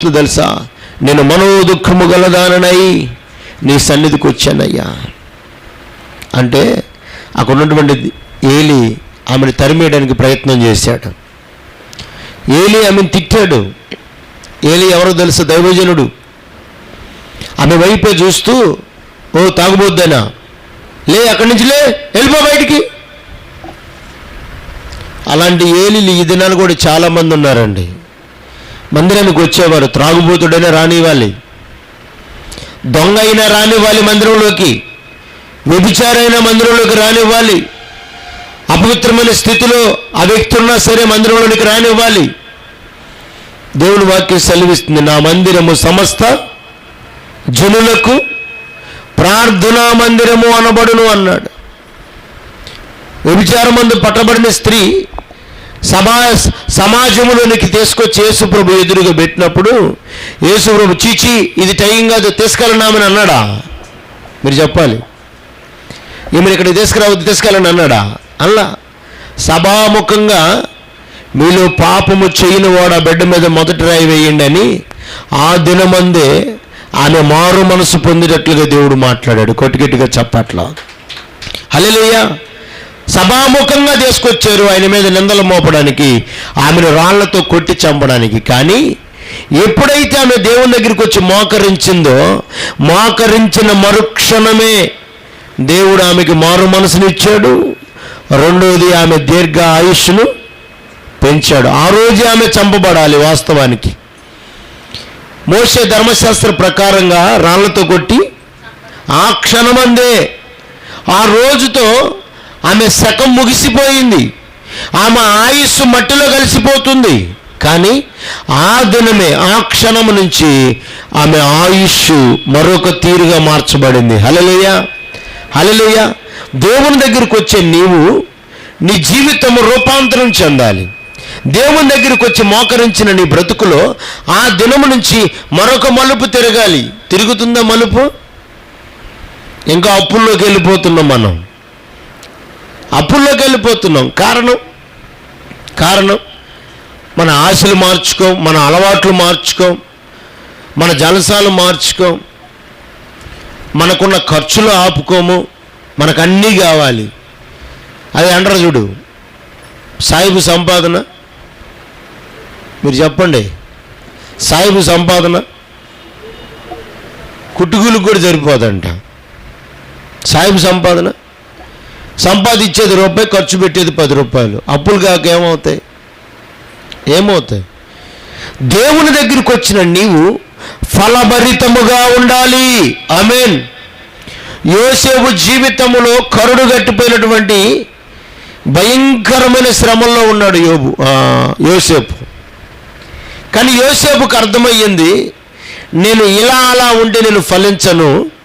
మాటలు తెలుసా? నేను మనోదుఖము గలదాననై నీ సన్నిధికి వచ్చానయ్యా అంటే అక్కడ ఉన్నటువంటి ఏలి ఆమెను తరిమేయడానికి ప్రయత్నం చేశాడు. ఏలి ఆమెను తిట్టాడు. ఏలి ఎవరో తెలుసు? దైవజనుడు. ఆమె వైపే చూస్తూ, ఓ తాగుబోద్దనా, లే అక్కడి నుంచి, లే వెళ్ళిపో బయటికి. అలాంటి ఏలిలు ఈ దినాలు కూడా చాలామంది ఉన్నారండి. మందిరానికి వచ్చేవారు త్రాగుబోతుడైనా రానివ్వాలి, దొంగ అయినా రానివ్వాలి మందిరంలోకి, వ్యభిచారైన మందిరంలోకి రానివ్వాలి, అపవిత్రమైన స్థితిలో ఆ వ్యక్తి ఉన్నా సరే మందిరంలోనికి రానివ్వాలి. దేవుని వాక్యం సెలవిస్తుంది, నా మందిరము సమస్త జనులకు ప్రార్థనా మందిరము అనబడును అన్నాడు. వ్యభిచారమందు పట్టబడిన స్త్రీ సమాజంలోనికి తీసుకొచ్చి యేసుప్రభు ఎదురుగా పెట్టినప్పుడు యేసుప్రభు చీచి ఇది టైం కాదు తీసుకెళ్ళనామని అన్నాడా? మీరు చెప్పాలి. ఈమెను ఇక్కడికి తీసుకురావద్దు తీసుకెళ్ళని అన్నాడా? అలా సభాముఖంగా మీలో పాపము చేయని వాడు ఆ బిడ్డ మీద మొదటి రాయి వేయండి అని ఆ దినమందే ఆమె మారు మనసు పొందేటట్లుగా దేవుడు మాట్లాడాడు. కొట్టిగట్టిగా చెప్పట్లా. హల్లెలూయా. సభాముఖంగా తీసుకొచ్చారు ఆయన మీద నిందలు మోపడానికి, ఆమెను రాళ్లతో కొట్టి చంపడానికి. కానీ ఎప్పుడైతే ఆమె దేవుని దగ్గరికి వచ్చి మోకరించిందో, మోకరించిన మరుక్షణమే దేవుడు ఆమెకి మారు మనసునిచ్చాడు. రెండోది ఆమె దీర్ఘ ఆయుష్ను పెంచాడు. ఆ రోజు ఆమె చంపబడాలి. వాస్తవానికి మోషే ధర్మశాస్త్ర ప్రకారంగా రాళ్లతో కొట్టి ఆ క్షణమందే, ఆ రోజుతో ఆమె శకం ముగిసిపోయింది. ఆమె ఆయుస్సు మట్టిలో కలిసిపోతుంది. కానీ ఆ దినమే, ఆ క్షణం నుంచి ఆమె ఆయుష్ మరొక తీరుగా మార్చబడింది. హల్లెలూయా, హల్లెలూయా. దేవుని దగ్గరికి వచ్చే నీవు నీ జీవితము రూపాంతరం చెందాలి. దేవుని దగ్గరికి వచ్చి మోకరించిన నీ బ్రతుకులో ఆ దినము నుంచి మరొక మలుపు తిరగాలి. తిరుగుతుందా మలుపు? ఇంకా అప్పుల్లోకి వెళ్ళిపోతున్నాం. మనం అప్పుల్లోకి వెళ్ళిపోతున్నాం. కారణం మన ఆశలు మార్చుకోం, మన అలవాట్లు మార్చుకోం, మన జలసాలు మార్చుకోం, మనకున్న ఖర్చులు ఆపుకోము, మనకు అన్నీ కావాలి. అది అంటారు చూడు, సాయిబు సంపాదన. మీరు చెప్పండి, సాయిబు సంపాదన కుట్టుకూలకు కూడా సరిపోదంట. సాయిబు సంపాదన సంపాదించేది రూపాయి, ఖర్చు పెట్టేది 10 రూపాయలు. అప్పులు కాక ఏమవుతాయి? దేవుని దగ్గరికి వచ్చిన నీవు ఫలభరితముగా ఉండాలి. ఆమేన్. యోసేపు జీవితంలో కరుడు గట్టిపోయినటువంటి భయంకరమైన శ్రమల్లో ఉన్నాడు యోసేపు. కానీ యోసేపుకు అర్థమయ్యింది, నేను ఇలా అలా ఉంటే నేను ఫలించను,